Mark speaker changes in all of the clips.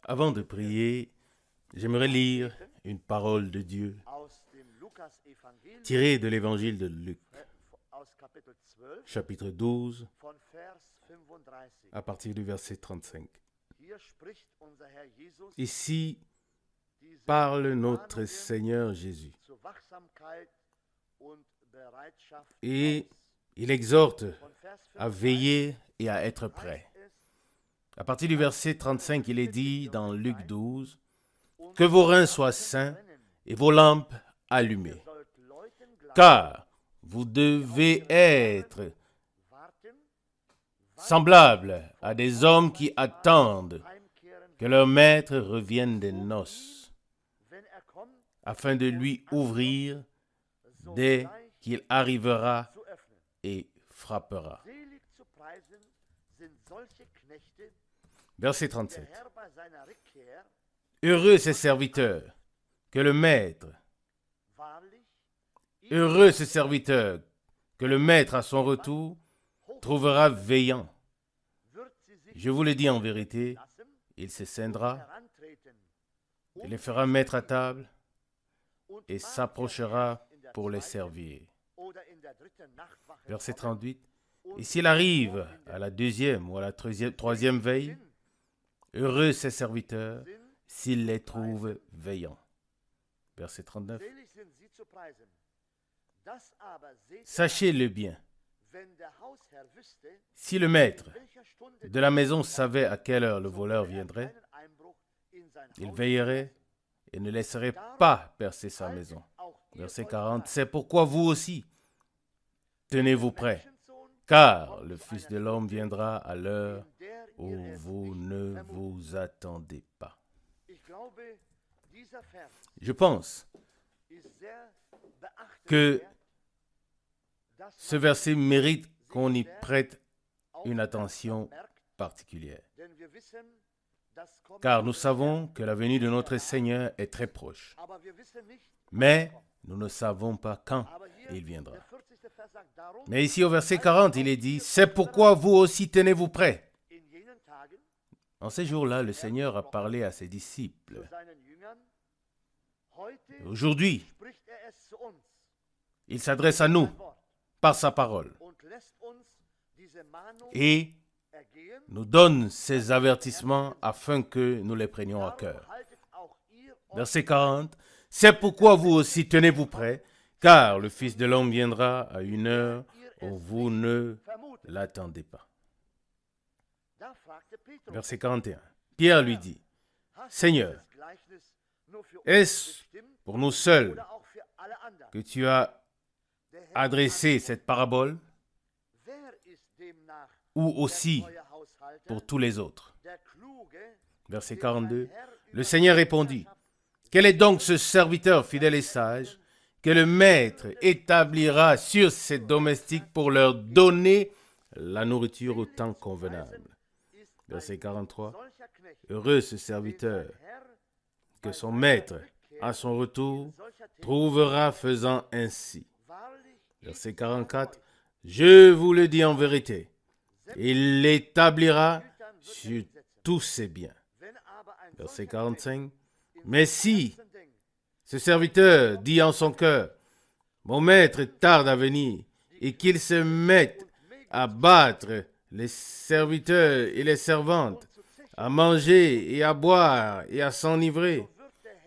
Speaker 1: Avant de prier, j'aimerais lire une parole de Dieu tirée de l'évangile de Luc, chapitre 12, à partir du verset 35. Ici parle notre Seigneur Jésus. Et il exhorte à veiller et à être prêt. À partir du verset 35, il est dit dans Luc 12, « Que vos reins soient sains et vos lampes allumées, car vous devez être semblables à des hommes qui attendent que leur maître revienne des noces, afin de lui ouvrir dès qu'il arrivera et frappera. » Verset 37. Heureux ces serviteurs que le maître à son retour trouvera veillant. Je vous le dis en vérité, il se scindra, il les fera mettre à table et s'approchera pour les servir. Verset 38. Et s'il arrive à la deuxième ou à la troisième veille, heureux ses serviteurs s'il les trouve veillants. Verset 39. Sachez-le bien, si le maître de la maison savait à quelle heure le voleur viendrait, il veillerait et ne laisserait pas percer sa maison. Verset 40. C'est pourquoi vous aussi, tenez-vous prêts, car le Fils de l'homme viendra à l'heure où vous ne vous attendez pas. Je pense que ce verset mérite qu'on y prête une attention particulière, car nous savons que la venue de notre Seigneur est très proche, mais nous ne savons pas quand il viendra. Mais ici au verset 40, il est dit, « C'est pourquoi vous aussi tenez-vous prêts. » En ces jours-là, le Seigneur a parlé à ses disciples. Aujourd'hui, il s'adresse à nous par sa parole et nous donne ces avertissements afin que nous les prenions à cœur. Verset 40, « C'est pourquoi vous aussi tenez-vous prêts, car le Fils de l'homme viendra à une heure où vous ne l'attendez pas. » Verset 41. Pierre lui dit, « Seigneur, est-ce pour nous seuls que tu as adressé cette parabole ou aussi pour tous les autres? » Verset 42. Le Seigneur répondit, « Quel est donc ce serviteur fidèle et sage que le maître établira sur ses domestiques pour leur donner la nourriture au temps convenable? » Verset 43. Heureux ce serviteur que son maître, à son retour, trouvera faisant ainsi. Verset 44. Je vous le dis en vérité, il l'établira sur tous ses biens. Verset 45. Mais si ce serviteur dit en son cœur, mon maître tarde à venir, et qu'il se mette à battre les serviteurs et les servantes, à manger et à boire et à s'enivrer.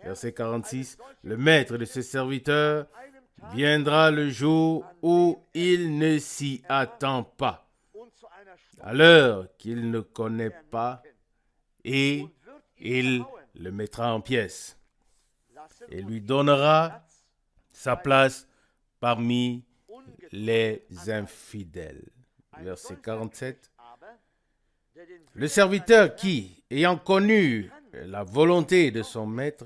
Speaker 1: Verset 46. Le maître de ce serviteur viendra le jour où il ne s'y attend pas, à l'heure qu'il ne connaît pas, et il le mettra en pièces et lui donnera sa place parmi les infidèles. Verset 47. Le serviteur qui, ayant connu la volonté de son maître,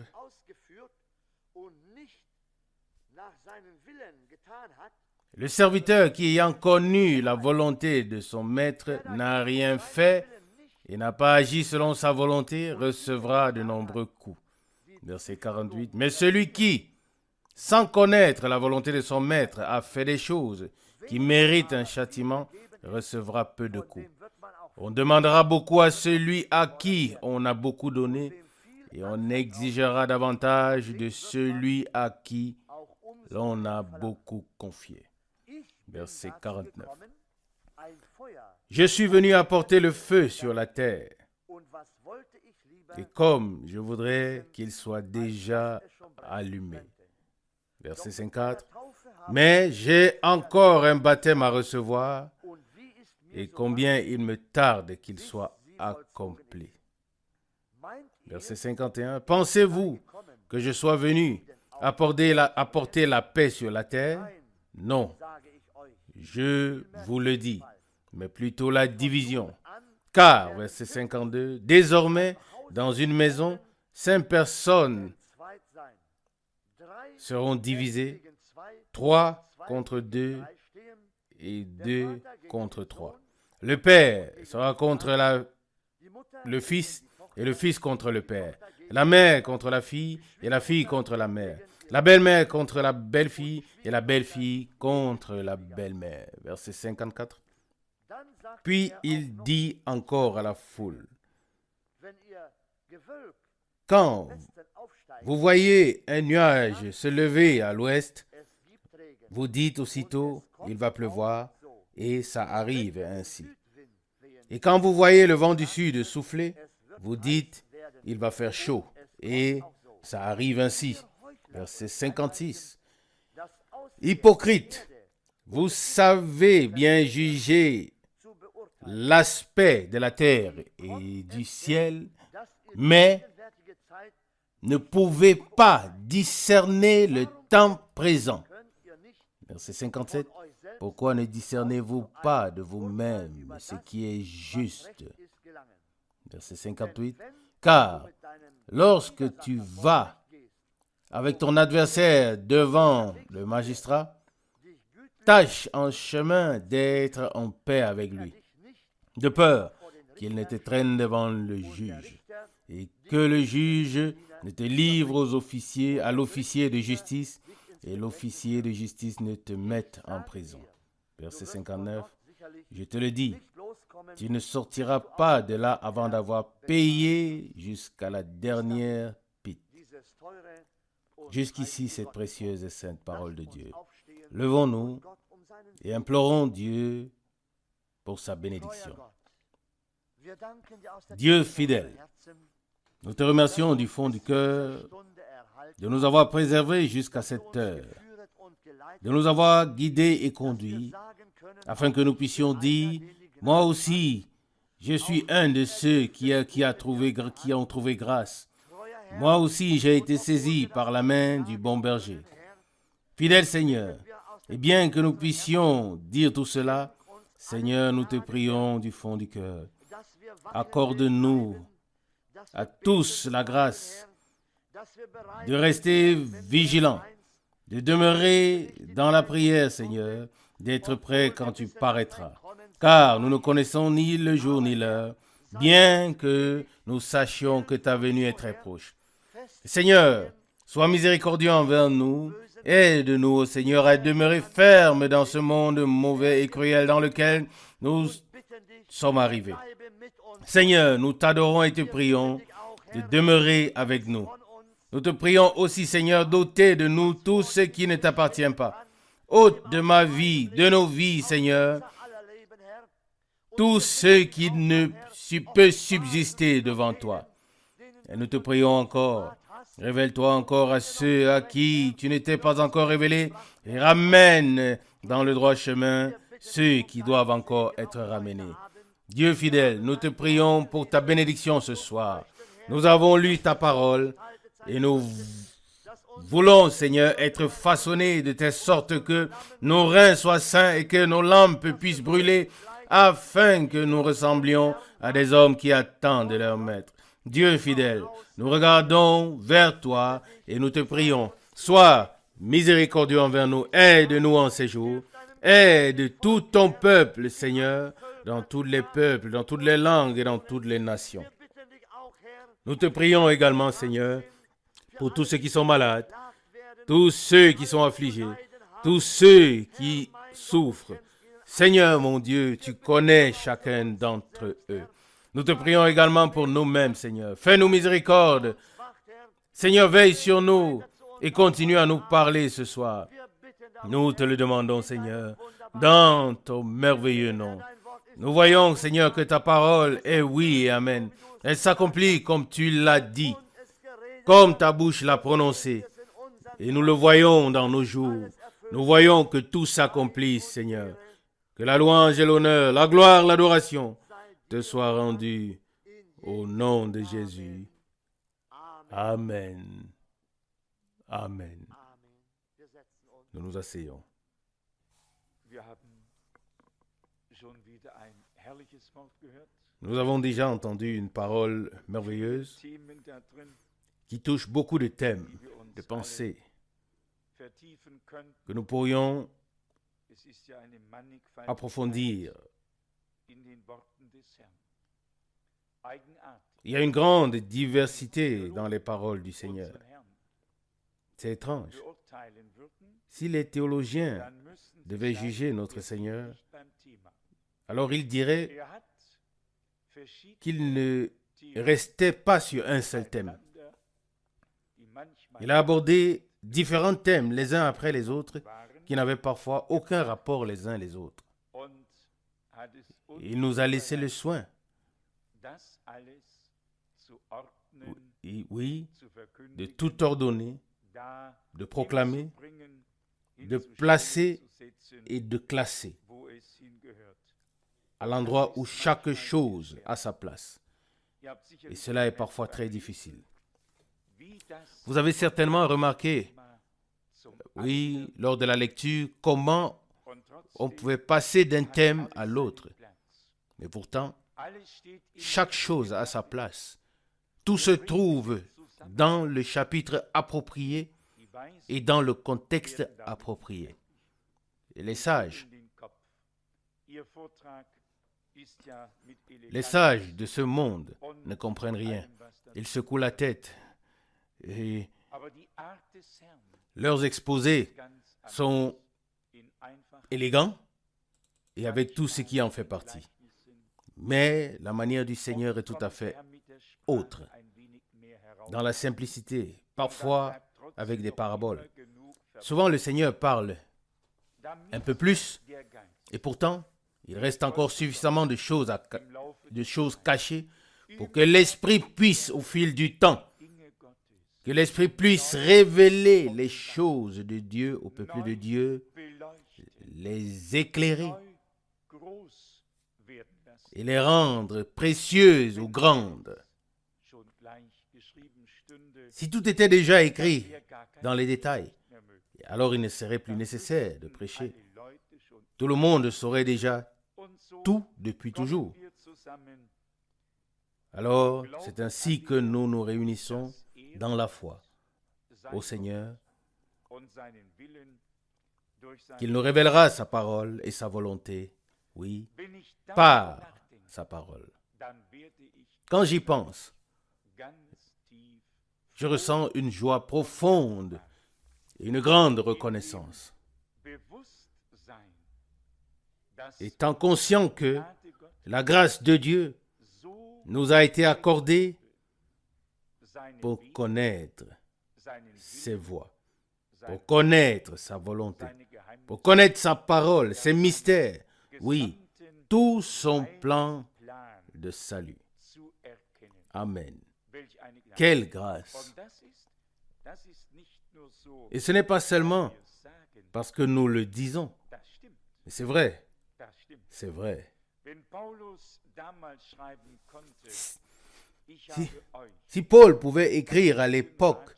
Speaker 1: n'a rien fait et n'a pas agi selon sa volonté, recevra de nombreux coups. Verset 48. Mais celui qui, sans connaître la volonté de son maître, a fait des choses qui méritent un châtiment, recevra peu de coups. On demandera beaucoup à celui à qui on a beaucoup donné, et on exigera davantage de celui à qui l'on a beaucoup confié. Verset 49. Je suis venu apporter le feu sur la terre, et comme je voudrais qu'il soit déjà allumé. Verset 54. Mais j'ai encore un baptême à recevoir, et combien il me tarde qu'il soit accompli. Verset 51. Pensez-vous que je sois venu apporter la paix sur la terre? Non, je vous le dis, mais plutôt la division. Car, verset 52, désormais, dans une maison, 5 personnes seront divisées, 3 contre 2 et 2 contre 3. Le père sera contre le fils et le fils contre le père. La mère contre la fille et la fille contre la mère. La belle-mère contre la belle-fille et la belle-fille contre la belle-mère. Verset 54. Puis il dit encore à la foule, quand vous voyez un nuage se lever à l'ouest, vous dites aussitôt, il va pleuvoir, et ça arrive ainsi. Et quand vous voyez le vent du sud souffler, vous dites, il va faire chaud, et ça arrive ainsi. Verset 56. Hypocrite, vous savez bien juger l'aspect de la terre et du ciel, mais ne pouvez pas discerner le temps présent. Verset 57. Pourquoi ne discernez-vous pas de vous-même ce qui est juste? Verset 58. Car lorsque tu vas avec ton adversaire devant le magistrat, tâche en chemin d'être en paix avec lui, de peur qu'il ne te traîne devant le juge, et que le juge ne te livre à l'officier de justice, et l'officier de justice ne te mette en prison. Verset 59. Je te le dis, tu ne sortiras pas de là avant d'avoir payé jusqu'à la dernière pipe. Jusqu'ici, cette précieuse et sainte parole de Dieu. Levons-nous et implorons Dieu pour sa bénédiction. Dieu fidèle, nous te remercions du fond du cœur de nous avoir préservés jusqu'à cette heure, de nous avoir guidés et conduits, afin que nous puissions dire, moi aussi, je suis un de ceux qui ont trouvé grâce. Moi aussi, j'ai été saisi par la main du bon berger. Fidèle Seigneur, et bien que nous puissions dire tout cela, Seigneur, nous te prions du fond du cœur. Accorde-nous à tous la grâce de rester vigilants, de demeurer dans la prière, Seigneur, d'être prêts quand tu paraîtras. Car nous ne connaissons ni le jour ni l'heure, bien que nous sachions que ta venue est très proche. Seigneur, sois miséricordieux envers nous. Aide-nous, Seigneur, à demeurer fermes dans ce monde mauvais et cruel dans lequel nous sommes arrivés. Seigneur, nous t'adorons et te prions de demeurer avec nous. Nous te prions aussi, Seigneur, d'ôter de nous tout ce qui ne t'appartient pas. Ôte de ma vie, de nos vies, Seigneur, tout ce qui ne peut subsister devant toi. Et nous te prions encore. Révèle-toi encore à ceux à qui tu n'étais pas encore révélé et ramène dans le droit chemin ceux qui doivent encore être ramenés. Dieu fidèle, nous te prions pour ta bénédiction ce soir. Nous avons lu ta parole et nous voulons, Seigneur, être façonnés de telle sorte que nos reins soient sains et que nos lampes puissent brûler afin que nous ressemblions à des hommes qui attendent leur maître. Dieu fidèle, nous regardons vers toi et nous te prions. Sois miséricordieux envers nous, aide-nous en ces jours. Aide tout ton peuple, Seigneur, dans tous les peuples, dans toutes les langues et dans toutes les nations. Nous te prions également, Seigneur, pour tous ceux qui sont malades, tous ceux qui sont affligés, tous ceux qui souffrent. Seigneur mon Dieu, tu connais chacun d'entre eux. Nous te prions également pour nous-mêmes, Seigneur. Fais-nous miséricorde. Seigneur, veille sur nous et continue à nous parler ce soir. Nous te le demandons, Seigneur, dans ton merveilleux nom. Nous voyons, Seigneur, que ta parole est oui et amen. Elle s'accomplit comme tu l'as dit, comme ta bouche l'a prononcé. Et nous le voyons dans nos jours. Nous voyons que tout s'accomplit, Seigneur. Que la louange et l'honneur, la gloire, l'adoration te soient rendus au nom de Jésus. Amen. Amen. Nous nous asseyons. Nous avons déjà entendu une parole merveilleuse qui touche beaucoup de thèmes, de pensées que nous pourrions approfondir. Il y a une grande diversité dans les paroles du Seigneur. C'est étrange. Si les théologiens devaient juger notre Seigneur, alors ils diraient qu'il ne restait pas sur un seul thème. Il a abordé différents thèmes les uns après les autres qui n'avaient parfois aucun rapport les uns les autres. Il nous a laissé le soin, oui, de tout ordonner, de proclamer, de placer et de classer à l'endroit où chaque chose a sa place. Et cela est parfois très difficile. Vous avez certainement remarqué, oui, lors de la lecture, comment on pouvait passer d'un thème à l'autre. Mais pourtant, chaque chose a sa place. Tout se trouve dans le chapitre approprié et dans le contexte approprié. Et les sages de ce monde ne comprennent rien. Ils secouent la tête et leurs exposés sont élégants et avec tout ce qui en fait partie. Mais la manière du Seigneur est tout à fait autre. Dans la simplicité, parfois avec des paraboles. Souvent le Seigneur parle un peu plus et pourtant il reste encore suffisamment de choses cachées pour que l'Esprit puisse au fil du temps, que l'Esprit puisse révéler les choses de Dieu au peuple de Dieu, les éclairer et les rendre précieuses ou grandes. Si tout était déjà écrit dans les détails, alors il ne serait plus nécessaire de prêcher. Tout le monde saurait déjà tout depuis toujours. Alors, c'est ainsi que nous nous réunissons dans la foi au Seigneur, qu'il nous révélera sa parole et sa volonté, oui, par sa parole. Quand j'y pense, je ressens une joie profonde et une grande reconnaissance. Étant conscient que la grâce de Dieu nous a été accordée pour connaître ses voies, pour connaître sa volonté, pour connaître sa parole, ses mystères, oui, tout son plan de salut. Amen. Quelle grâce! Et ce n'est pas seulement parce que nous le disons, mais c'est vrai, c'est vrai. Si Paul pouvait écrire à l'époque,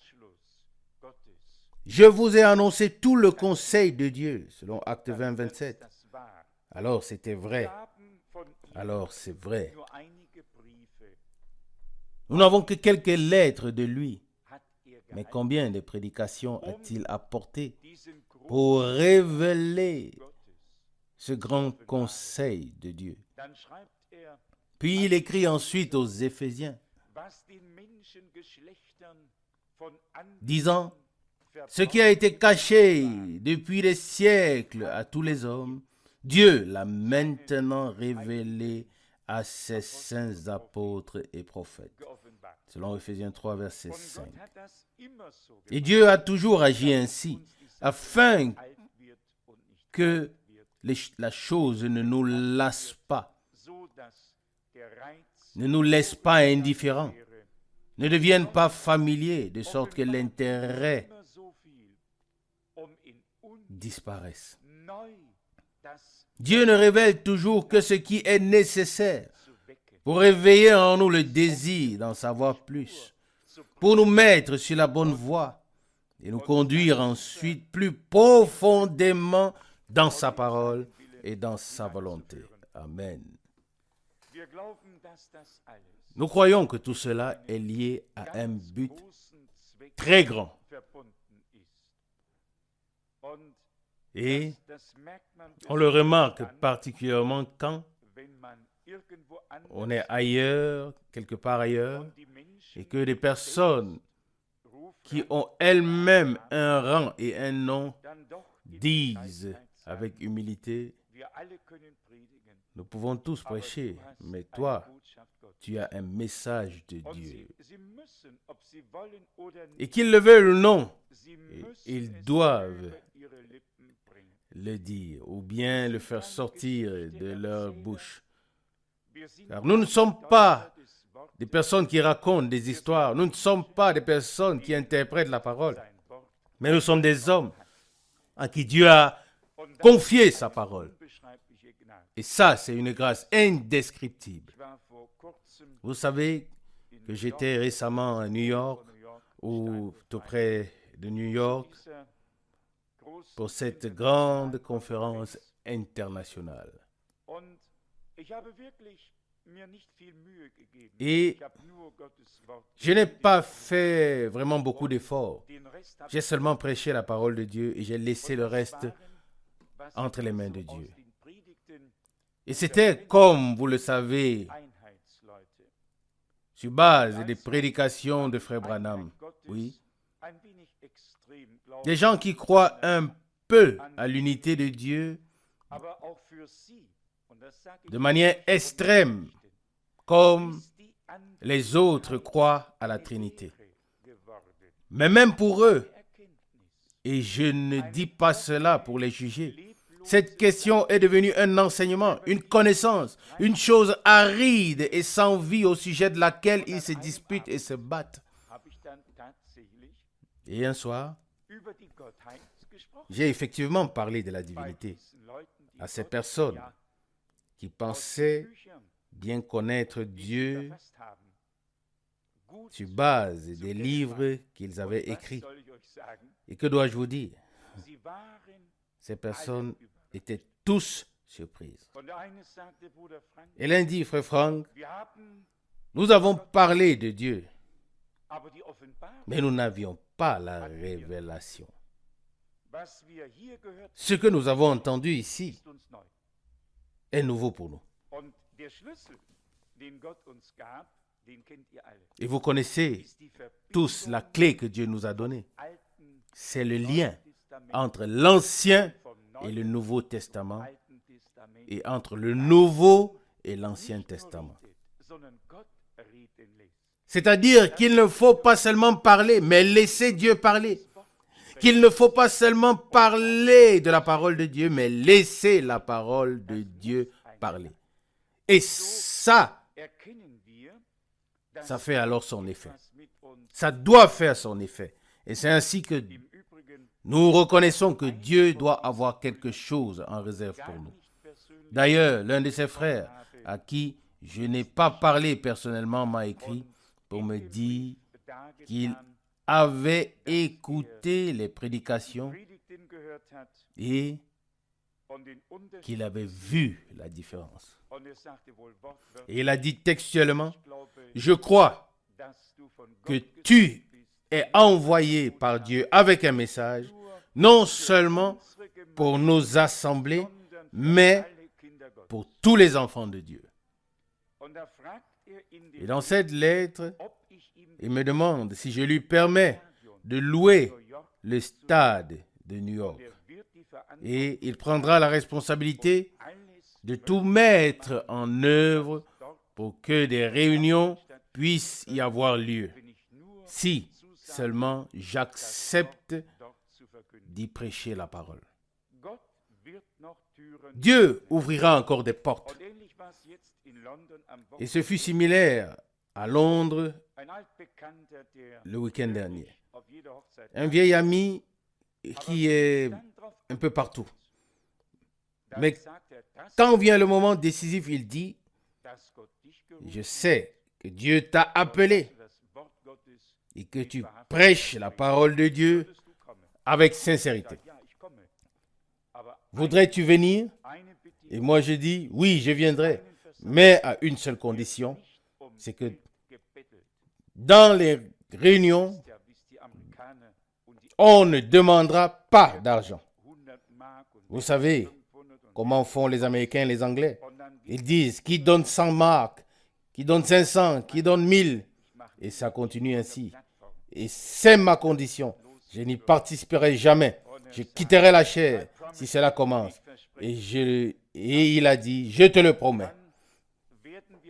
Speaker 1: « Je vous ai annoncé tout le conseil de Dieu », selon Actes 20, 27, alors c'était vrai. Alors c'est vrai. Nous n'avons que quelques lettres de lui, mais combien de prédications a-t-il apporté pour révéler ce grand conseil de Dieu? Puis il écrit ensuite aux Éphésiens, disant, « Ce qui a été caché depuis les siècles à tous les hommes, Dieu l'a maintenant révélé à ses saints apôtres et prophètes, selon Ephésiens 3, verset 5. Et Dieu a toujours agi ainsi, afin que la chose ne nous lasse pas, ne nous laisse pas indifférents, ne devienne pas familiers, de sorte que l'intérêt disparaisse. Dieu ne révèle toujours que ce qui est nécessaire pour réveiller en nous le désir d'en savoir plus, pour nous mettre sur la bonne voie et nous conduire ensuite plus profondément dans sa parole et dans sa volonté. Amen. Nous croyons que tout cela est lié à un but très grand. Et on le remarque particulièrement quand on est ailleurs, quelque part ailleurs, et que des personnes qui ont elles-mêmes un rang et un nom disent avec humilité: nous pouvons tous prêcher, mais toi, tu as un message de Dieu. Et qu'ils le veulent ou non, ils doivent le dire ou bien le faire sortir de leur bouche. Car nous ne sommes pas des personnes qui racontent des histoires, nous ne sommes pas des personnes qui interprètent la parole, mais nous sommes des hommes à qui Dieu a confié sa parole. Et ça, c'est une grâce indescriptible. Vous savez que j'étais récemment à New York, ou tout près de New York, pour cette grande conférence internationale. Et je n'ai pas fait vraiment beaucoup d'efforts. J'ai seulement prêché la parole de Dieu et j'ai laissé le reste entre les mains de Dieu. Et c'était, comme vous le savez, sur base des prédications de Frère Branham. Oui. Des gens qui croient un peu à l'unité de Dieu de manière extrême, comme les autres croient à la Trinité. Mais même pour eux, et je ne dis pas cela pour les juger, cette question est devenue un enseignement, une connaissance, une chose aride et sans vie au sujet de laquelle ils se disputent et se battent. Et un soir, j'ai effectivement parlé de la divinité à ces personnes qui pensaient bien connaître Dieu sur base des livres qu'ils avaient écrits. Et que dois-je vous dire? Ces personnes étaient tous surprises. Et l'un dit: frère Franck, nous avons parlé de Dieu, mais nous n'avions pas la révélation. Ce que nous avons entendu ici est nouveau pour nous. Et vous connaissez tous la clé que Dieu nous a donnée. C'est le lien entre l'Ancien et le Nouveau Testament et entre le Nouveau et l'Ancien Testament. C'est-à-dire qu'il ne faut pas seulement parler, mais laisser Dieu parler. Qu'il ne faut pas seulement parler de la parole de Dieu, mais laisser la parole de Dieu parler. Et ça fait alors son effet. Ça doit faire son effet. Et c'est ainsi que nous reconnaissons que Dieu doit avoir quelque chose en réserve pour nous. D'ailleurs, l'un de ses frères, à qui je n'ai pas parlé personnellement, m'a écrit pour me dire qu'il avait écouté les prédications et qu'il avait vu la différence. Et il a dit textuellement: je crois que tu es envoyé par Dieu avec un message, non seulement pour nos assemblées, mais pour tous les enfants de Dieu. Et dans cette lettre, il me demande si je lui permets de louer le stade de New York. Et il prendra la responsabilité de tout mettre en œuvre pour que des réunions puissent y avoir lieu. Si seulement j'accepte d'y prêcher la parole. Dieu ouvrira encore des portes. Et ce fut similaire à Londres le week-end dernier. Un vieil ami qui est un peu partout. Mais quand vient le moment décisif, il dit, je sais que Dieu t'a appelé et que tu prêches la parole de Dieu avec sincérité. Voudrais-tu venir? Et moi je dis, oui, je viendrai, mais à une seule condition, c'est que dans les réunions, on ne demandera pas d'argent. Vous savez comment font les Américains et les Anglais? Ils disent, qui donne 100 marks, qui donne 500, qui donne 1000, et ça continue ainsi. Et c'est ma condition. Je n'y participerai jamais. Je quitterai la chair si cela commence. Et il a dit, je te le promets.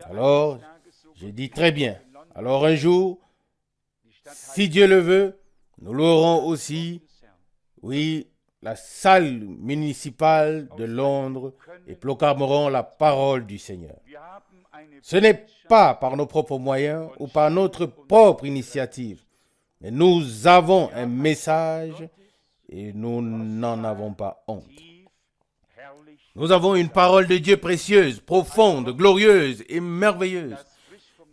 Speaker 1: Alors, j'ai dit, très bien. Alors un jour, si Dieu le veut, nous l'aurons aussi, oui, la salle municipale de Londres et proclamerons la parole du Seigneur. Ce n'est pas par nos propres moyens ou par notre propre initiative, mais nous avons un message et nous n'en avons pas honte. Nous avons une parole de Dieu précieuse, profonde, glorieuse et merveilleuse.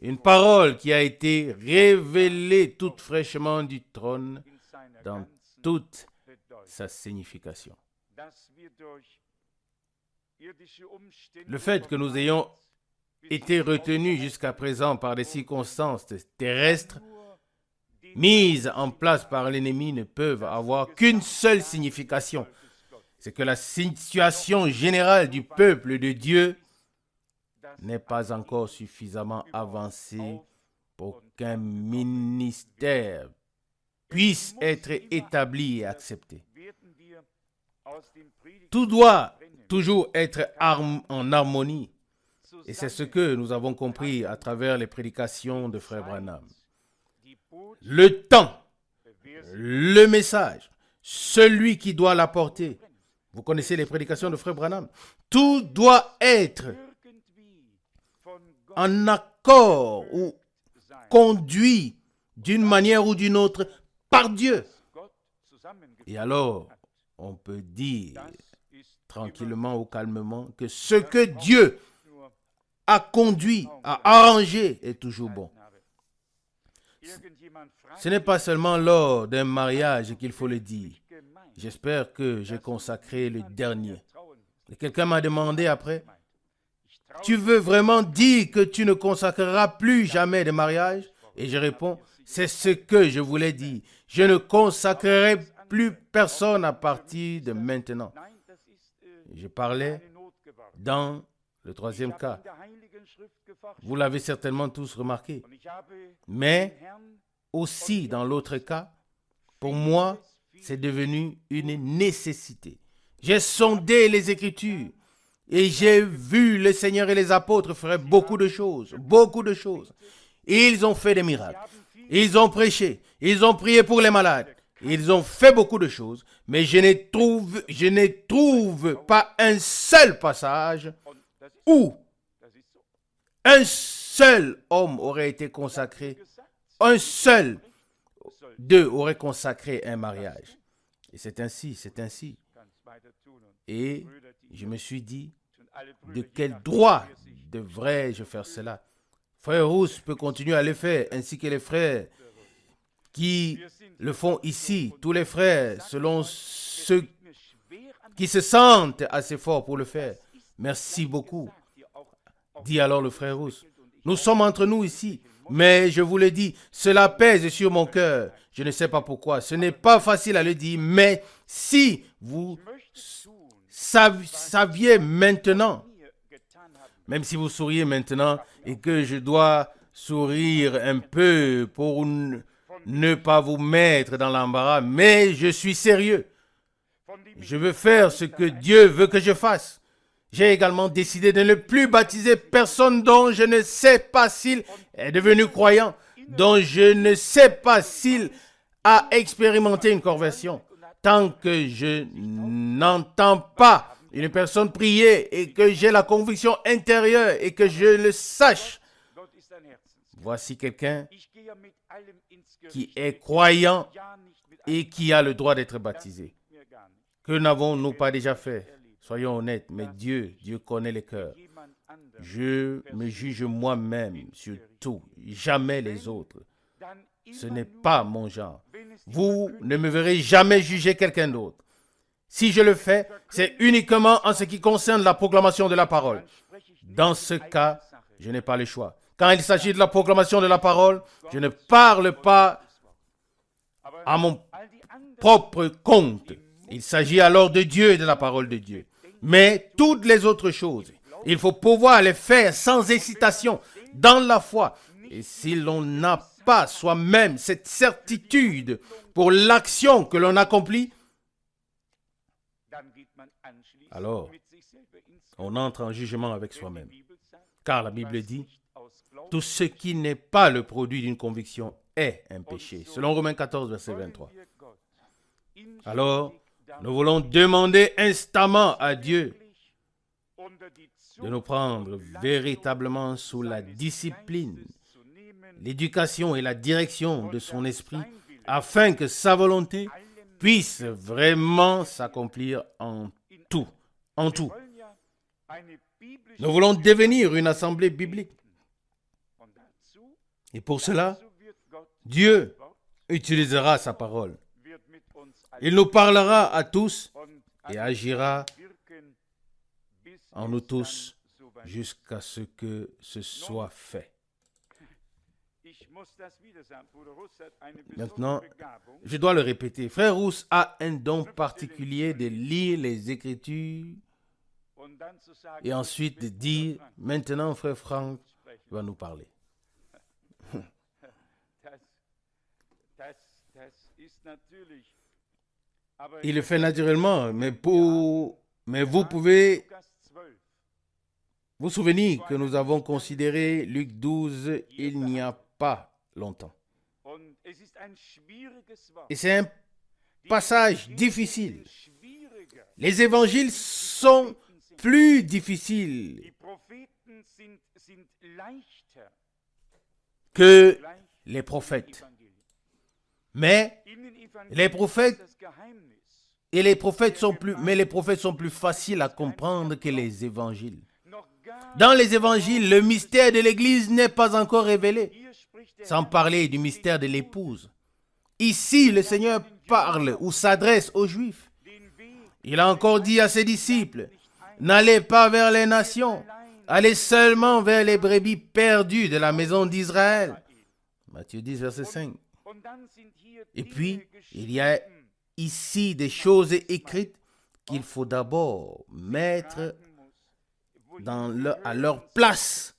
Speaker 1: Une parole qui a été révélée toute fraîchement du trône dans toute sa signification. Le fait que nous ayons été retenus jusqu'à présent par des circonstances terrestres mises en place par l'ennemi ne peuvent avoir qu'une seule signification. C'est que la situation générale du peuple de Dieu n'est pas encore suffisamment avancée pour qu'un ministère puisse être établi et accepté. Tout doit toujours être en harmonie. Et c'est ce que nous avons compris à travers les prédications de Frère Branham. Le temps, le message, celui qui doit l'apporter. Vous connaissez les prédications de Frère Branham. Tout doit être en accord ou conduit d'une manière ou d'une autre par Dieu. Et alors, on peut dire tranquillement ou calmement que ce que Dieu a conduit, a arrangé est toujours bon. Ce n'est pas seulement lors d'un mariage qu'il faut le dire. J'espère que j'ai consacré le dernier. Et quelqu'un m'a demandé après, tu veux vraiment dire que tu ne consacreras plus jamais de mariage? Et je réponds, c'est ce que je voulais dire. Je ne consacrerai plus personne à partir de maintenant. Je parlais dans le troisième cas. Vous l'avez certainement tous remarqué. Mais aussi dans l'autre cas, pour moi, c'est devenu une nécessité. J'ai sondé les Écritures et j'ai vu le Seigneur et les apôtres faire beaucoup de choses. Et ils ont fait des miracles. Ils ont prêché. Ils ont prié pour les malades. Ils ont fait beaucoup de choses. Mais je ne trouve pas un seul passage où un seul homme aurait été consacré. Un seul d'eux aurait consacré un mariage. Et c'est ainsi. Et je me suis dit, de quel droit devrais-je faire cela? Frère Rousse peut continuer à le faire, ainsi que les frères qui le font ici. Tous les frères, selon ceux qui se sentent assez forts pour le faire. Merci beaucoup, dit alors le frère Rousse. Nous sommes entre nous ici, mais je vous le dis, cela pèse sur mon cœur. Je ne sais pas pourquoi. Ce n'est pas facile à le dire, mais si vous saviez maintenant, même si vous souriez maintenant et que je dois sourire un peu pour ne pas vous mettre dans l'embarras, mais je suis sérieux. Je veux faire ce que Dieu veut que je fasse. J'ai également décidé de ne plus baptiser personne dont je ne sais pas s'il est devenu croyant, dont je ne sais pas s'il a expérimenté une conversion. Tant que je n'entends pas une personne prier et que j'ai la conviction intérieure et que je le sache, voici quelqu'un qui est croyant et qui a le droit d'être baptisé. Que n'avons-nous pas déjà fait? Soyons honnêtes, mais Dieu connaît les cœurs. Je me juge moi-même sur tout, jamais les autres. Ce n'est pas mon genre. Vous ne me verrez jamais juger quelqu'un d'autre. Si je le fais, c'est uniquement en ce qui concerne la proclamation de la parole. Dans ce cas, je n'ai pas le choix. Quand il s'agit de la proclamation de la parole, je ne parle pas à mon propre compte. Il s'agit alors de Dieu et de la parole de Dieu. Mais toutes les autres choses, il faut pouvoir les faire sans hésitation, dans la foi. Et si l'on n'a pas soi-même cette certitude pour l'action que l'on accomplit, alors on entre en jugement avec soi-même. Car la Bible dit, tout ce qui n'est pas le produit d'une conviction est un péché. Selon Romains 14, verset 23. Alors, nous voulons demander instamment à Dieu de nous prendre véritablement sous la discipline, l'éducation et la direction de son esprit, afin que sa volonté puisse vraiment s'accomplir en tout. En tout. Nous voulons devenir une assemblée biblique. Et pour cela, Dieu utilisera sa parole. Il nous parlera à tous et agira en nous tous jusqu'à ce que ce soit fait. Maintenant, je dois le répéter. Frère Rousse a un don particulier de lire les Écritures et ensuite de dire, maintenant, frère Franck va nous parler. Il le fait naturellement, mais vous pouvez vous souvenir que nous avons considéré Luc 12 il n'y a pas longtemps. Et c'est un passage difficile. Les évangiles sont plus difficiles que les prophètes. Mais les prophètes sont plus faciles à comprendre que les évangiles. Dans les évangiles, le mystère de l'Église n'est pas encore révélé, sans parler du mystère de l'épouse. Ici, le Seigneur parle ou s'adresse aux Juifs. Il a encore dit à ses disciples, « N'allez pas vers les nations, allez seulement vers les brebis perdues de la maison d'Israël. » Matthieu 10, verset 5. Et puis, il y a ici des choses écrites qu'il faut d'abord mettre à leur place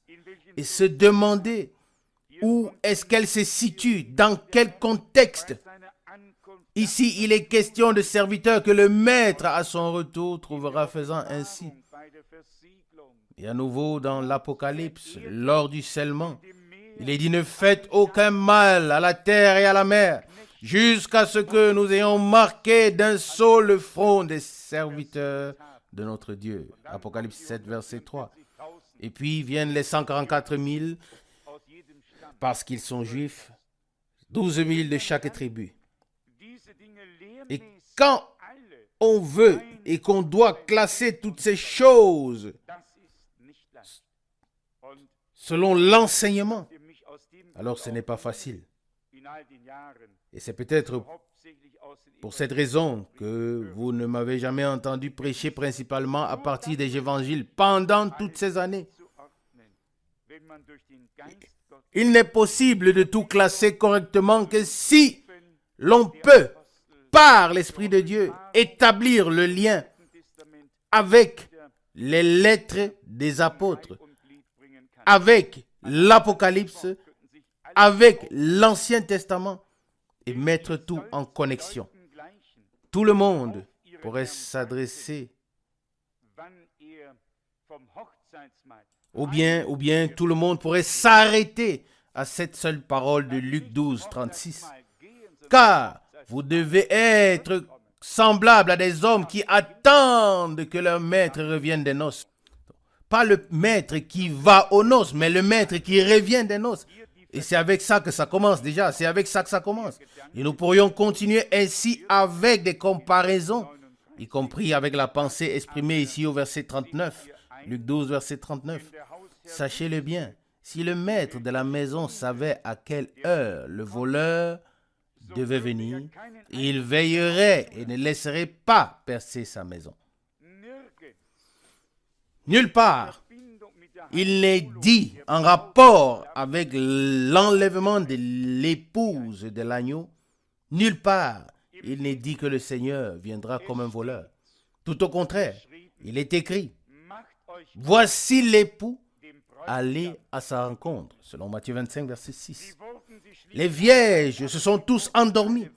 Speaker 1: et se demander où est-ce qu'elles se situent, dans quel contexte. Ici, il est question de serviteurs que le maître à son retour trouvera faisant ainsi. Et à nouveau dans l'Apocalypse, lors du scellement, il est dit, ne faites aucun mal à la terre et à la mer, jusqu'à ce que nous ayons marqué d'un sceau le front des serviteurs de notre Dieu. Apocalypse 7, verset 3. Et puis viennent les 144 000, parce qu'ils sont juifs, 12 000 de chaque tribu. Et quand on veut et qu'on doit classer toutes ces choses selon l'enseignement, alors ce n'est pas facile. Et c'est peut-être pour cette raison que vous ne m'avez jamais entendu prêcher principalement à partir des évangiles pendant toutes ces années. Il n'est possible de tout classer correctement que si l'on peut, par l'Esprit de Dieu, établir le lien avec les lettres des apôtres, avec l'Apocalypse, avec l'Ancien Testament et mettre tout en connexion. Tout le monde pourrait s'adresser, ou bien tout le monde pourrait s'arrêter à cette seule parole de Luc 12, 36. Car vous devez être semblables à des hommes qui attendent que leur maître revienne des noces. Pas le maître qui va aux noces, mais le maître qui revient des noces. Et c'est avec ça que ça commence déjà. C'est avec ça que ça commence. Et nous pourrions continuer ainsi avec des comparaisons, y compris avec la pensée exprimée ici au verset 39. Luc 12, verset 39. Sachez-le bien, si le maître de la maison savait à quelle heure le voleur devait venir, il veillerait et ne laisserait pas percer sa maison. Nulle part, il n'est dit en rapport avec l'enlèvement de l'épouse de l'agneau, nulle part, il n'est dit que le Seigneur viendra comme un voleur. Tout au contraire, il est écrit, « Voici l'époux, allez à sa rencontre », selon Matthieu 25, verset 6. Les vierges se sont tous endormies,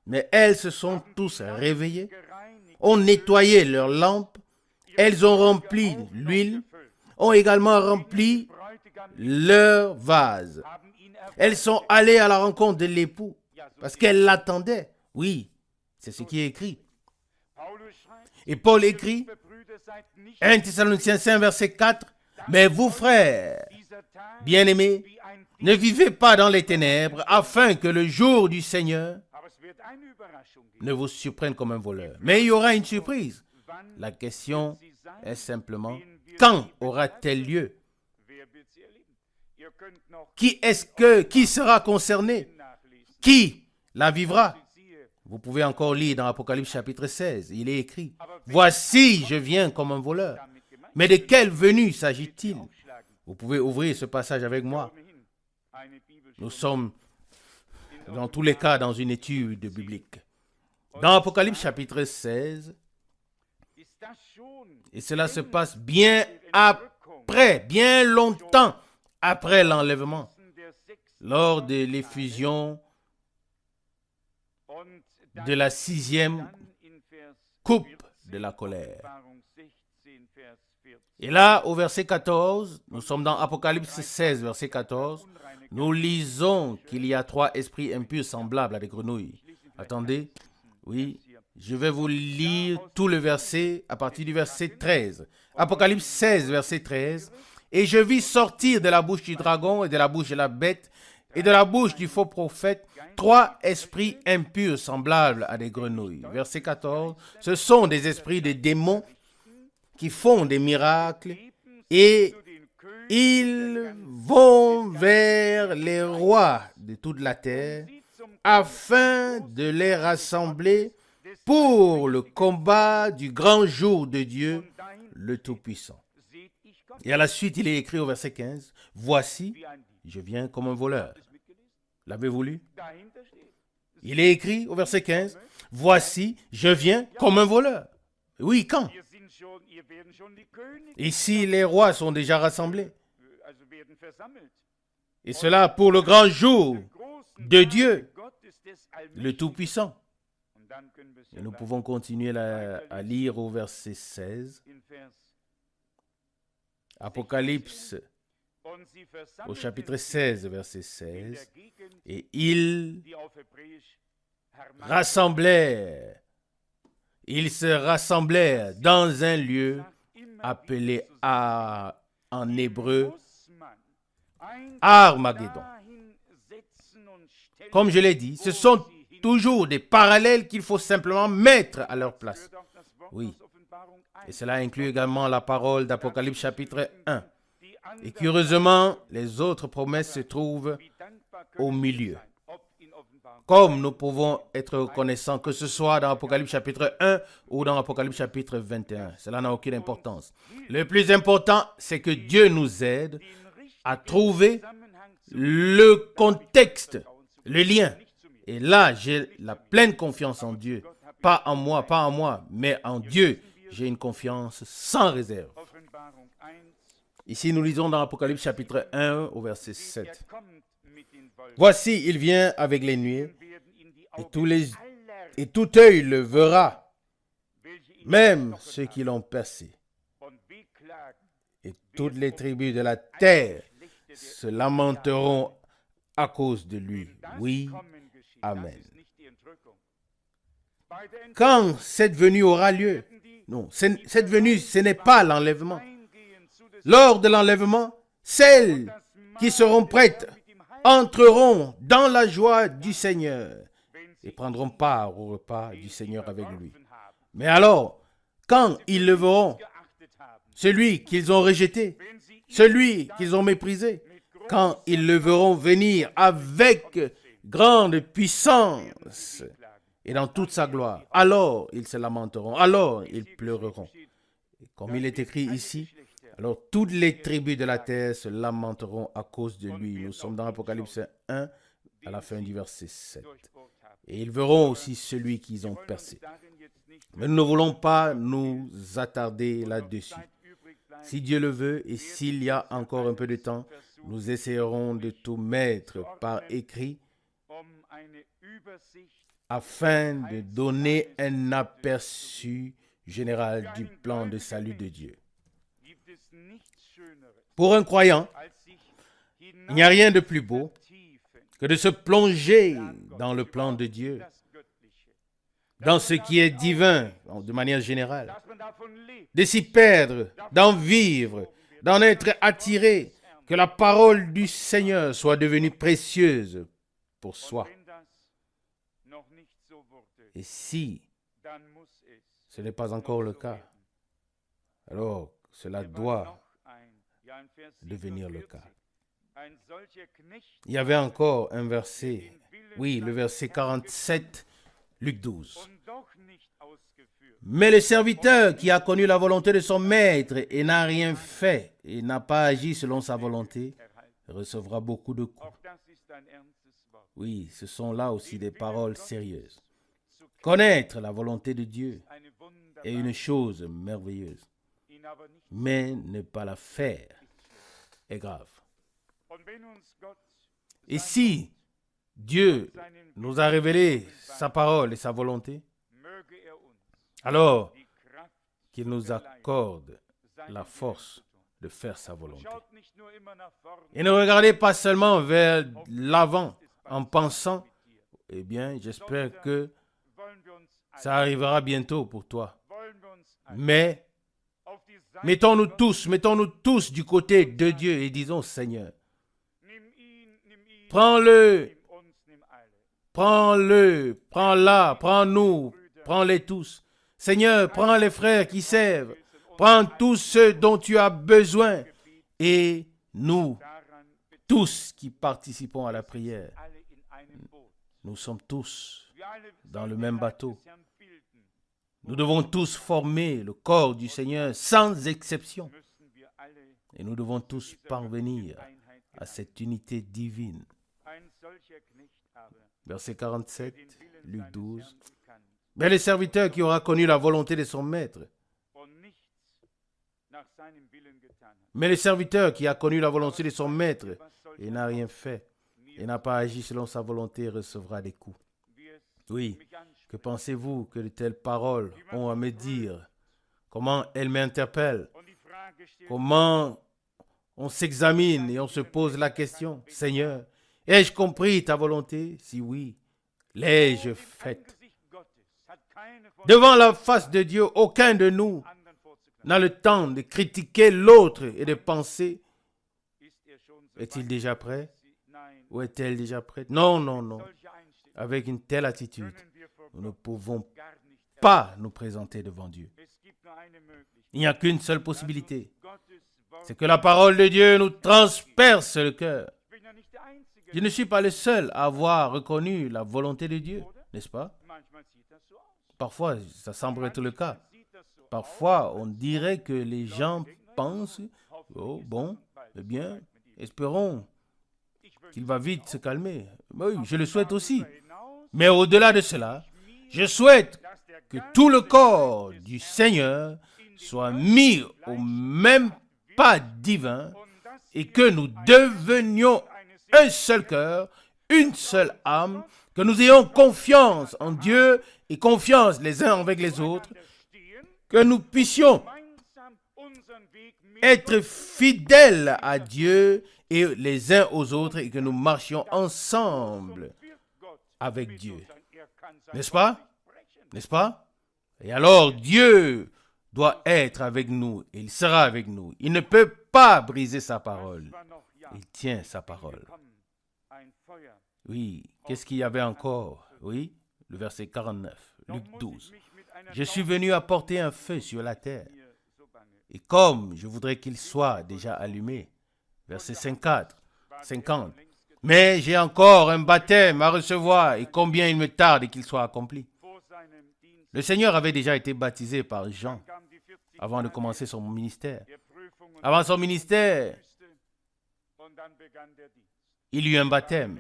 Speaker 1: mais elles se sont tous réveillées, ont nettoyé leurs lampes, elles ont rempli l'huile, ont également rempli leur vase. Elles sont allées à la rencontre de l'époux parce qu'elles l'attendaient. Oui, c'est ce qui est écrit. Et Paul écrit, 1 Thessaloniciens 5, verset 4, « Mais vous, frères, bien-aimés, ne vivez pas dans les ténèbres, afin que le jour du Seigneur ne vous surprenne comme un voleur. » Mais il y aura une surprise. La question est simplement, quand aura-t-elle lieu? Qui sera concerné? Qui la vivra? Vous pouvez encore lire dans Apocalypse chapitre 16. Il est écrit, « Voici, je viens comme un voleur. » Mais de quelle venue s'agit-il? Vous pouvez ouvrir ce passage avec moi. Nous sommes, dans tous les cas, dans une étude biblique. Dans Apocalypse chapitre 16, et cela se passe bien après, bien longtemps après l'enlèvement, lors de l'effusion de la 6e coupe de la colère. Et là, au verset 14, nous sommes dans Apocalypse 16, verset 14, nous lisons qu'il y a 3 esprits impurs semblables à des grenouilles. Attendez, oui, je vais vous lire tout le verset à partir du verset 13. Apocalypse 16, verset 13. « Et je vis sortir de la bouche du dragon et de la bouche de la bête et de la bouche du faux prophète 3 esprits impurs semblables à des grenouilles. » Verset 14. « Ce sont des esprits de démons qui font des miracles et ils vont vers les rois de toute la terre afin de les rassembler pour le combat du grand jour de Dieu, le Tout-Puissant. » Et à la suite, il est écrit au verset 15, « Voici, je viens comme un voleur. » L'avez-vous lu? Il est écrit au verset 15, « Voici, je viens comme un voleur. » Oui, quand? Ici, les rois sont déjà rassemblés. Et cela pour le grand jour de Dieu, le Tout-Puissant. Et nous pouvons continuer à lire au verset 16. Apocalypse, au chapitre 16, verset 16. « Et ils se rassemblèrent dans un lieu appelé en hébreu Armageddon. » Comme je l'ai dit, ce sont toujours des parallèles qu'il faut simplement mettre à leur place. Oui. Et cela inclut également la parole d'Apocalypse chapitre 1. Et curieusement, les autres promesses se trouvent au milieu. Comme nous pouvons être reconnaissants, que ce soit dans Apocalypse chapitre 1 ou dans Apocalypse chapitre 21. Cela n'a aucune importance. Le plus important, c'est que Dieu nous aide à trouver le contexte, le lien. Et là, j'ai la pleine confiance en Dieu. Pas en moi, mais en Dieu. J'ai une confiance sans réserve. Ici, nous lisons dans Apocalypse chapitre 1 au verset 7. « Voici, il vient avec les nuées, et tout œil le verra, même ceux qui l'ont percé. Et toutes les tribus de la terre se lamenteront à cause de lui. Oui, amen. Quand cette venue aura lieu, non, cette venue, ce n'est pas l'enlèvement. Lors de l'enlèvement, celles qui seront prêtes entreront dans la joie du Seigneur et prendront part au repas du Seigneur avec lui. Mais alors, quand ils le verront, celui qu'ils ont rejeté, celui qu'ils ont méprisé, quand ils le verront venir avec grande puissance et dans toute sa gloire, alors ils se lamenteront, alors ils pleureront. Comme il est écrit ici, alors toutes les tribus de la terre se lamenteront à cause de lui. Nous sommes dans Apocalypse 1, à la fin du verset 7. Et ils verront aussi celui qu'ils ont percé. Mais nous ne voulons pas nous attarder là-dessus. Si Dieu le veut et s'il y a encore un peu de temps, nous essaierons de tout mettre par écrit afin de donner un aperçu général du plan de salut de Dieu. Pour un croyant, il n'y a rien de plus beau que de se plonger dans le plan de Dieu, dans ce qui est divin, de manière générale, de s'y perdre, d'en vivre, d'en être attiré, que la parole du Seigneur soit devenue précieuse pour soi. Et si ce n'est pas encore le cas, alors cela doit devenir le cas. Il y avait encore un verset, oui, le verset 47, Luc 12. Mais le serviteur qui a connu la volonté de son maître et n'a rien fait et n'a pas agi selon sa volonté, recevra beaucoup de coups. Oui, ce sont là aussi des paroles sérieuses. Connaître la volonté de Dieu est une chose merveilleuse, mais ne pas la faire est grave. Et si Dieu nous a révélé sa parole et sa volonté, alors qu'il nous accorde la force de faire sa volonté. Et ne regardez pas seulement vers l'avant en pensant, eh bien, j'espère que ça arrivera bientôt pour toi. Mais mettons-nous tous du côté de Dieu et disons, Seigneur, prends-le, prends-la, prends-nous, prends-les tous. Seigneur, prends les frères qui servent, prends tous ceux dont tu as besoin et nous, tous qui participons à la prière. Nous sommes tous dans le même bateau. Nous devons tous former le corps du Seigneur sans exception. Et nous devons tous parvenir à cette unité divine. Verset 47, Luc 12. Mais le serviteur qui aura connu la volonté de son maître, mais le serviteur qui a connu la volonté de son maître et n'a rien fait et n'a pas agi selon sa volonté recevra des coups. Oui, que pensez-vous que de telles paroles ont à me dire? Comment elles m'interpellent? Comment on s'examine et on se pose la question, Seigneur, ai-je compris ta volonté? Si oui, l'ai-je faite? Devant la face de Dieu, aucun de nous n'a le temps de critiquer l'autre et de penser, est-il déjà prêt? Ou est-elle déjà prête? Non, non, non. Avec une telle attitude, nous ne pouvons pas nous présenter devant Dieu. Il n'y a qu'une seule possibilité. C'est que la parole de Dieu nous transperce le cœur. Je ne suis pas le seul à avoir reconnu la volonté de Dieu, n'est-ce pas? Parfois, ça semble être le cas. Parfois, on dirait que les gens pensent, oh bon, eh bien, espérons qu'il va vite se calmer. Oui, je le souhaite aussi. Mais au-delà de cela, je souhaite que tout le corps du Seigneur soit mis au même pas divin et que nous devenions un seul cœur, une seule âme, que nous ayons confiance en Dieu et confiance les uns avec les autres, que nous puissions être fidèles à Dieu et les uns aux autres et que nous marchions ensemble avec Dieu. N'est-ce pas? N'est-ce pas? Et alors Dieu doit être avec nous. Il sera avec nous. Il ne peut pas briser sa parole. Il tient sa parole. Oui, qu'est-ce qu'il y avait encore? Oui, le verset 49, Luc 12. Je suis venu apporter un feu sur la terre. Et comme je voudrais qu'il soit déjà allumé, verset 50. Mais j'ai encore un baptême à recevoir et combien il me tarde qu'il soit accompli. Le Seigneur avait déjà été baptisé par Jean avant de commencer son ministère. Avant son ministère, il eut un baptême,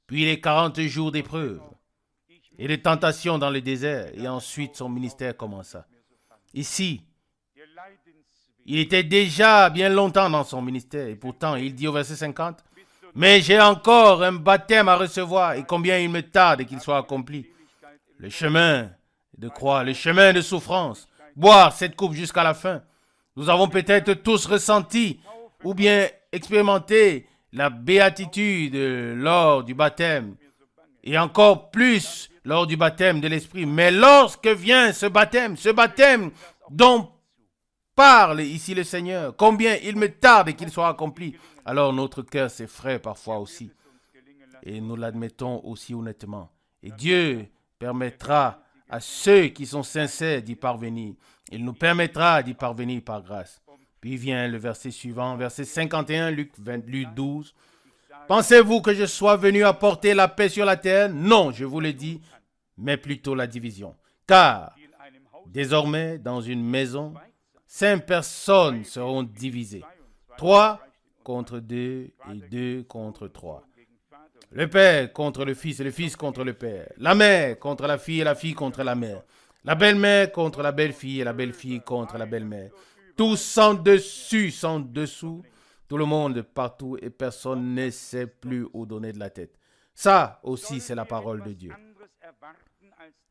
Speaker 1: puis les 40 jours d'épreuve et de tentation dans le désert, et ensuite son ministère commença. Ici, il était déjà bien longtemps dans son ministère, et pourtant il dit au verset 50, « Mais j'ai encore un baptême à recevoir, et combien il me tarde qu'il soit accompli. Le chemin de croix, le chemin de souffrance, boire cette coupe jusqu'à la fin. » Nous avons peut-être tous ressenti ou bien expérimenté la béatitude lors du baptême, et encore plus lors du baptême de l'Esprit. Mais lorsque vient ce baptême dont parle ici le Seigneur, combien il me tarde qu'il soit accompli, alors notre cœur s'effraie parfois aussi. Et nous l'admettons aussi honnêtement. Et Dieu permettra à ceux qui sont sincères d'y parvenir. Il nous permettra d'y parvenir par grâce. Puis vient le verset suivant, verset 51, Luc 12. Pensez-vous que je sois venu apporter la paix sur la terre? Non, je vous le dis, mais plutôt la division. Car désormais, dans une maison, 5 personnes seront divisées. 3 contre 2 et 2 contre 3. Le père contre le fils et le fils contre le père. La mère contre la fille et la fille contre la mère. La belle-mère contre la belle-fille et la belle-fille contre la belle-mère. Tous sans dessus, sans dessous. Tout le monde partout et personne ne sait plus où donner de la tête. Ça aussi, c'est la parole de Dieu.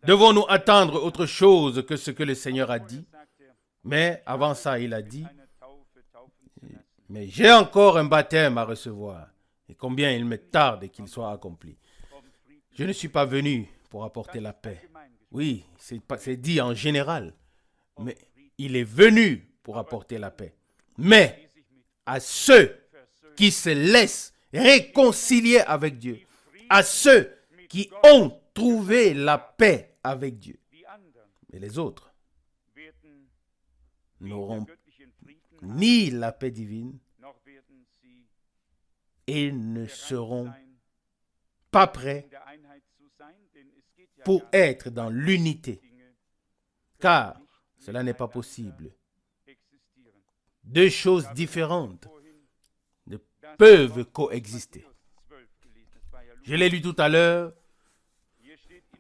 Speaker 1: Devons-nous attendre autre chose que ce que le Seigneur a dit? Mais avant ça, il a dit, « Mais j'ai encore un baptême à recevoir, et combien il me tarde qu'il soit accompli. » Je ne suis pas venu pour apporter la paix. Oui, c'est dit en général, mais il est venu pour apporter la paix. Mais à ceux qui se laissent réconcilier avec Dieu, à ceux qui ont trouvé la paix avec Dieu. Et les autres n'auront ni la paix divine et ne seront pas prêts pour être dans l'unité. Car cela n'est pas possible. Deux choses différentes ne peuvent coexister. Je l'ai lu tout à l'heure.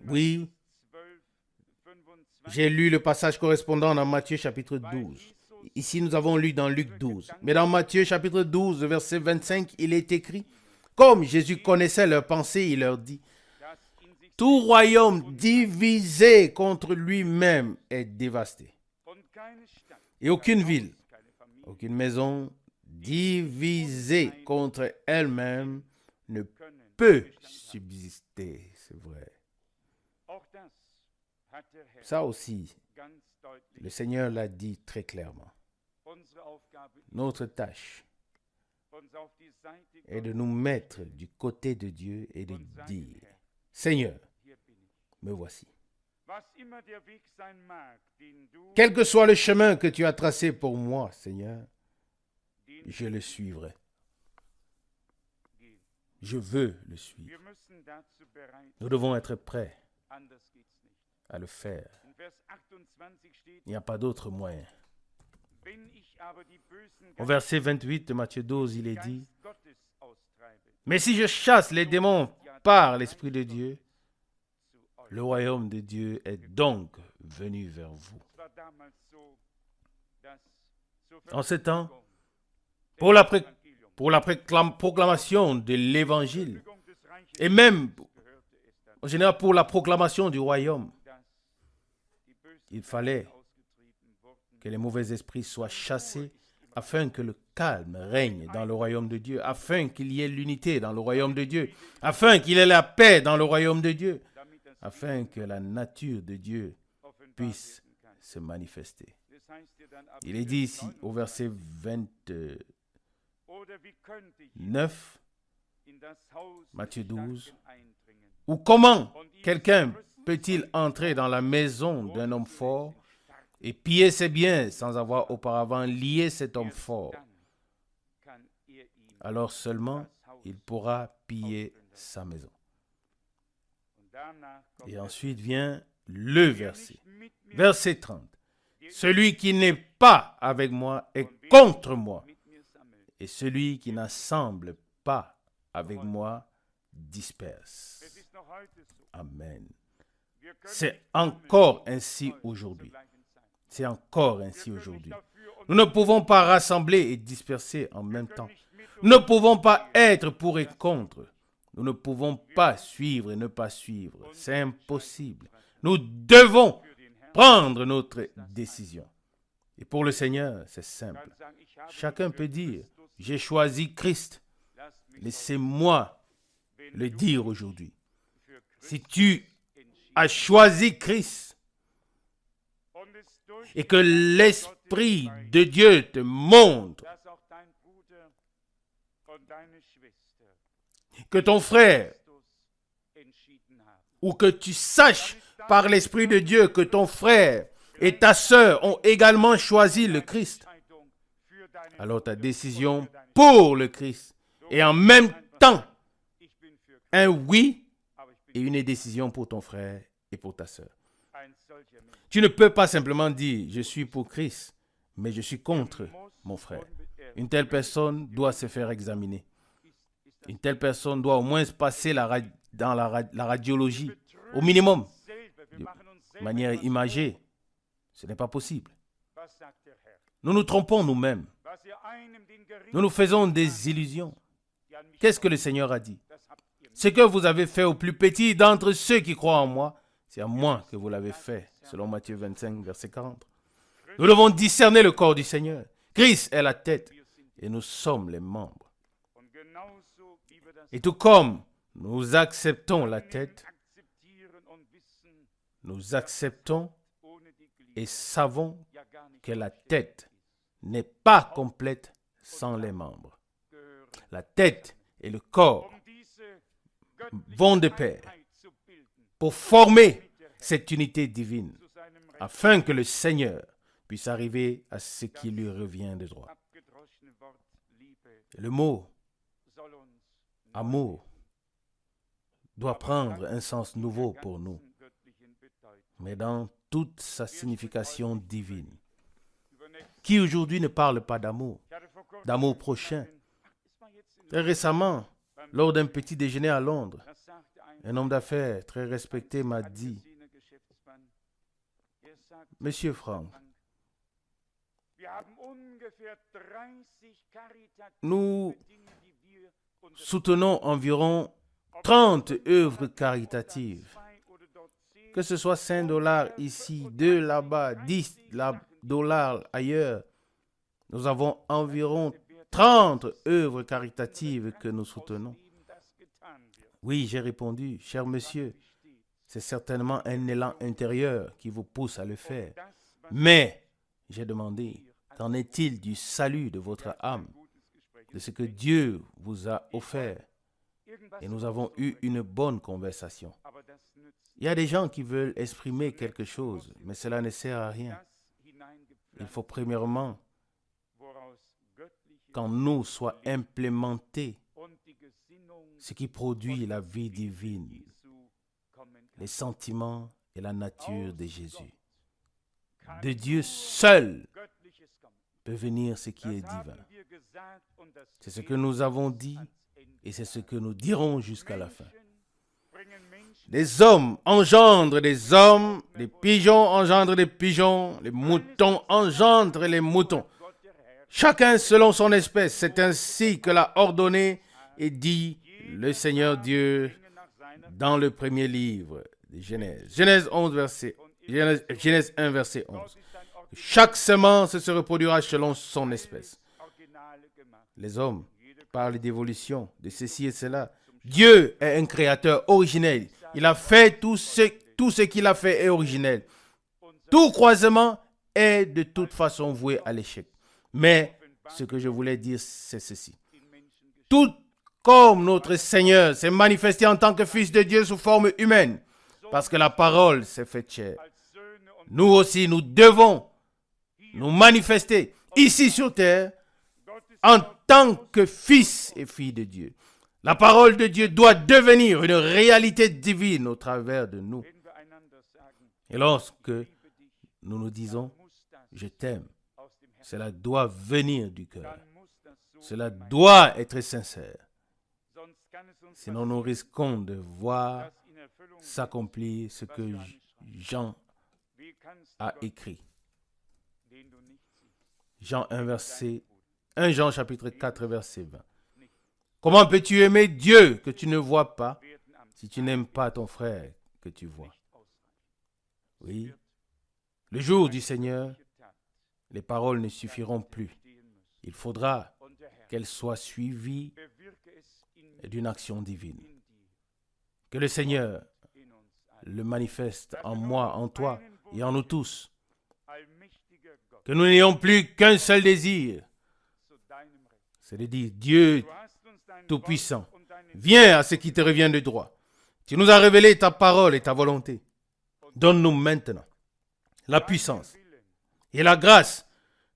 Speaker 1: Oui. J'ai lu le passage correspondant dans Matthieu chapitre 12. Ici, nous avons lu dans Luc 12. Mais dans Matthieu chapitre 12, verset 25, il est écrit, « Comme Jésus connaissait leurs pensées, il leur dit, « Tout royaume divisé contre lui-même est dévasté. Et aucune ville, aucune maison divisée contre elle-même ne peut subsister. » C'est vrai. Ça aussi, le Seigneur l'a dit très clairement. Notre tâche est de nous mettre du côté de Dieu et de dire, « Seigneur, me voici. » Quel que soit le chemin que tu as tracé pour moi, Seigneur, je le suivrai. Je veux le suivre. Nous devons être prêts à le faire. Il n'y a pas d'autre moyen. Au verset 28 de Matthieu 12, il est dit, « Mais si je chasse les démons par l'Esprit de Dieu, le royaume de Dieu est donc venu vers vous. » En ce temps, pour la proclamation de l'Évangile, et même en général pour la proclamation du royaume, il fallait que les mauvais esprits soient chassés, afin que le calme règne dans le royaume de Dieu, afin qu'il y ait l'unité dans le royaume de Dieu, afin qu'il y ait la paix dans le royaume de Dieu, afin que la nature de Dieu puisse se manifester. Il est dit ici au verset 29, Matthieu 12, ou comment quelqu'un peut-il entrer dans la maison d'un homme fort et piller ses biens sans avoir auparavant lié cet homme fort? Alors seulement il pourra piller sa maison. Et ensuite vient le verset. Verset 30. Celui qui n'est pas avec moi est contre moi, et celui qui n'assemble pas avec moi disperse. Amen. C'est encore ainsi aujourd'hui. C'est encore ainsi aujourd'hui. Nous ne pouvons pas rassembler et disperser en même temps. Nous ne pouvons pas être pour et contre. Nous ne pouvons pas suivre et ne pas suivre. C'est impossible. Nous devons prendre notre décision. Et pour le Seigneur, c'est simple. Chacun peut dire, j'ai choisi Christ. Laissez-moi le dire aujourd'hui. Si tu as choisi Christ et que l'Esprit de Dieu te montre que ton frère, ou que tu saches par l'Esprit de Dieu que ton frère et ta sœur ont également choisi le Christ, alors ta décision pour le Christ est en même temps un oui et une décision pour ton frère et pour ta sœur. Tu ne peux pas simplement dire je suis pour Christ, mais je suis contre mon frère. Une telle personne doit se faire examiner. Une telle personne doit au moins passer dans la radiologie, au minimum, de manière imagée. Ce n'est pas possible. Nous nous trompons nous-mêmes. Nous nous faisons des illusions. Qu'est-ce que le Seigneur a dit? Ce que vous avez fait au plus petit d'entre ceux qui croient en moi, c'est à moi que vous l'avez fait, selon Matthieu 25, verset 40. Nous devons discerner le corps du Seigneur. Christ est la tête et nous sommes les membres. Et tout comme nous acceptons la tête, nous acceptons et savons que la tête n'est pas complète sans les membres. La tête et le corps vont de pair pour former cette unité divine, afin que le Seigneur puisse arriver à ce qui lui revient de droit. Le mot amour doit prendre un sens nouveau pour nous, mais dans toute sa signification divine. Qui aujourd'hui ne parle pas d'amour, d'amour prochain? Très récemment, lors d'un petit déjeuner à Londres, un homme d'affaires très respecté m'a dit, « Monsieur Franck, nous soutenons environ 30 œuvres caritatives. Que ce soit $5 ici, 2 là-bas, 10 $ ailleurs. Nous avons environ 30 œuvres caritatives que nous soutenons. » Oui, j'ai répondu, « Cher monsieur, c'est certainement un élan intérieur qui vous pousse à le faire. Mais, j'ai demandé, qu'en est-il du salut de votre âme, de ce que Dieu vous a offert? » Et nous avons eu une bonne conversation. Il y a des gens qui veulent exprimer quelque chose, mais cela ne sert à rien. Il faut premièrement qu'en nous soit implémenté ce qui produit la vie divine, les sentiments et la nature de Jésus. De Dieu seul peut venir ce qui est divin. C'est ce que nous avons dit et c'est ce que nous dirons jusqu'à la fin. Les hommes engendrent des hommes, les pigeons engendrent des pigeons, les moutons engendrent les moutons. Chacun selon son espèce, c'est ainsi que l'a ordonné et dit le Seigneur Dieu dans le premier livre de Genèse. Genèse 1, verset 11. Chaque semence se reproduira selon son espèce. Les hommes parlent d'évolution, de ceci et cela. Dieu est un créateur originel. Il a fait tout ce qu'il a fait est originel. Tout croisement est de toute façon voué à l'échec. Mais ce que je voulais dire, c'est ceci. Tout comme notre Seigneur s'est manifesté en tant que Fils de Dieu sous forme humaine, parce que la parole s'est faite chair, nous aussi, nous devons nous manifester ici sur terre en tant que fils et filles de Dieu. La parole de Dieu doit devenir une réalité divine au travers de nous. Et lorsque nous nous disons « je t'aime », cela doit venir du cœur. Cela doit être sincère. Sinon, nous risquons de voir s'accomplir ce que Jean a écrit. Jean 1 Jean chapitre 4, verset 20. Comment peux-tu aimer Dieu que tu ne vois pas si tu n'aimes pas ton frère que tu vois? Oui, le jour du Seigneur, les paroles ne suffiront plus. Il faudra qu'elles soient suivies d'une action divine. Que le Seigneur le manifeste en moi, en toi et en nous tous. Que nous n'ayons plus qu'un seul désir, c'est de dire, Dieu Tout-Puissant, viens à ce qui te revient de droit. Tu nous as révélé ta parole et ta volonté. Donne-nous maintenant la puissance et la grâce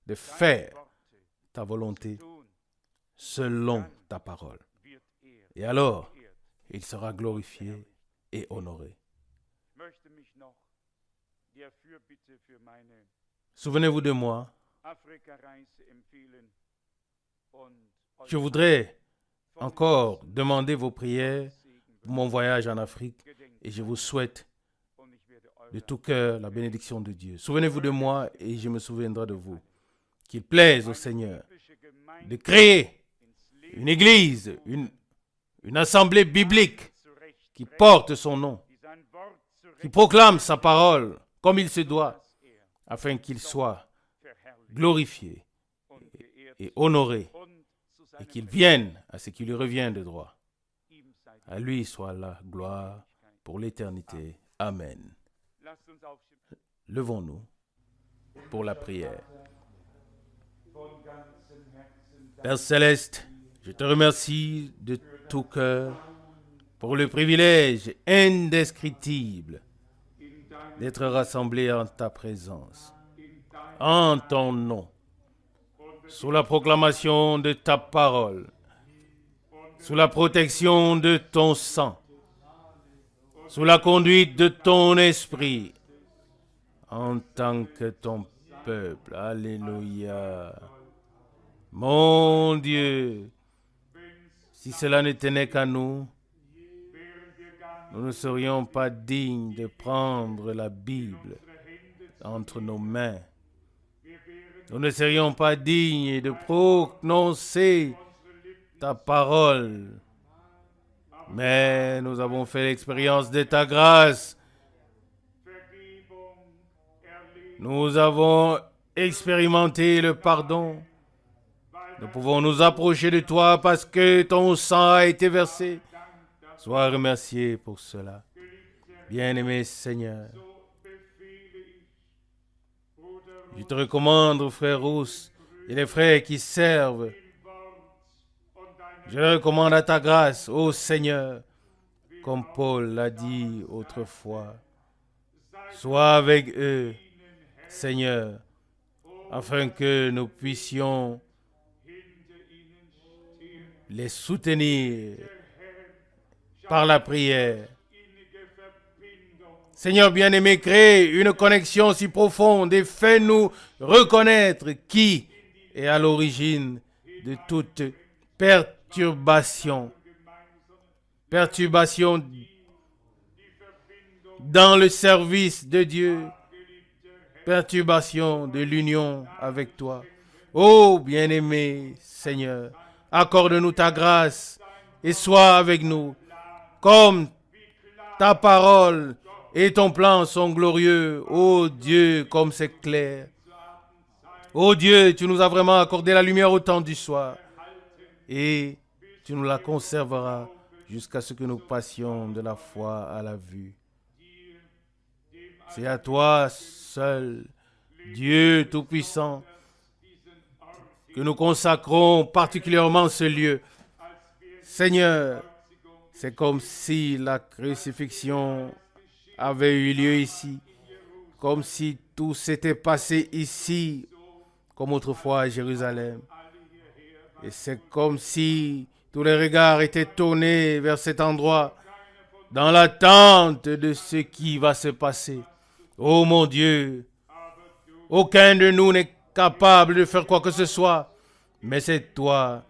Speaker 1: de faire ta volonté selon ta parole. Et alors, il sera glorifié et honoré. Souvenez-vous de moi. Je voudrais encore demander vos prières pour mon voyage en Afrique et je vous souhaite de tout cœur la bénédiction de Dieu. Souvenez-vous de moi et je me souviendrai de vous. Qu'il plaise au Seigneur de créer une église, une assemblée biblique qui porte son nom, qui proclame sa parole comme il se doit, afin qu'il soit glorifié et honoré et qu'il vienne à ce qui lui revient de droit. À lui soit la gloire pour l'éternité. Amen. Levons-nous pour la prière. Père Céleste, je te remercie de tout cœur pour le privilège indescriptible d'être rassemblés en ta présence, en ton nom, sous la proclamation de ta parole, sous la protection de ton sang, sous la conduite de ton esprit, en tant que ton peuple. Alléluia. Mon Dieu, si cela ne tenait qu'à nous, nous ne serions pas dignes de prendre la Bible entre nos mains. Nous ne serions pas dignes de prononcer ta parole. Mais nous avons fait l'expérience de ta grâce. Nous avons expérimenté le pardon. Nous pouvons nous approcher de toi parce que ton sang a été versé. Sois remercié pour cela. Bien-aimé Seigneur, je te recommande aux frères Rousse et les frères qui servent. Je les recommande à ta grâce, ô Seigneur, comme Paul l'a dit autrefois. Sois avec eux, Seigneur, afin que nous puissions les soutenir par la prière. Seigneur bien-aimé, crée une connexion si profonde et fais-nous reconnaître qui est à l'origine de toute perturbation dans le service de Dieu, perturbation de l'union avec toi. Ô bien-aimé Seigneur, accorde-nous ta grâce et sois avec nous, comme ta parole et ton plan sont glorieux. Ô Dieu, comme c'est clair. Oh Dieu, tu nous as vraiment accordé la lumière au temps du soir. Et tu nous la conserveras jusqu'à ce que nous passions de la foi à la vue. C'est à toi seul, Dieu Tout-Puissant, que nous consacrons particulièrement ce lieu. Seigneur, c'est comme si la crucifixion avait eu lieu ici, comme si tout s'était passé ici, comme autrefois à Jérusalem. Et c'est comme si tous les regards étaient tournés vers cet endroit, dans l'attente de ce qui va se passer. Oh mon Dieu, aucun de nous n'est capable de faire quoi que ce soit, mais c'est toi.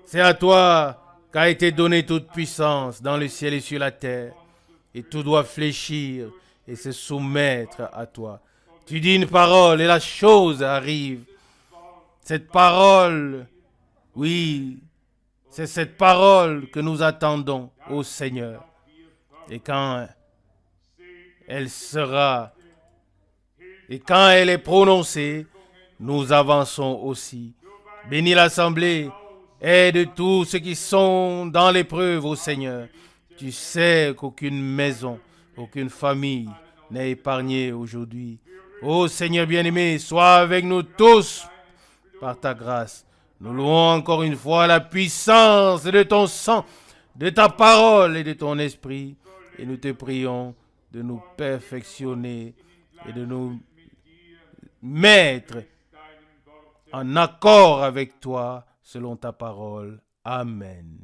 Speaker 1: C'est à toi qu'a été donnée toute puissance dans le ciel et sur la terre. Et tout doit fléchir et se soumettre à toi. Tu dis une parole et la chose arrive. Cette parole, oui, c'est cette parole que nous attendons au Seigneur. Et quand elle sera, et quand elle est prononcée, nous avançons aussi. Bénis l'assemblée, aide tous ceux qui sont dans l'épreuve au Seigneur. Tu sais qu'aucune maison, aucune famille n'est épargnée aujourd'hui. Ô Seigneur bien-aimé, sois avec nous tous par ta grâce. Nous louons encore une fois la puissance de ton sang, de ta parole et de ton esprit. Et nous te prions de nous perfectionner et de nous mettre en accord avec toi selon ta parole. Amen.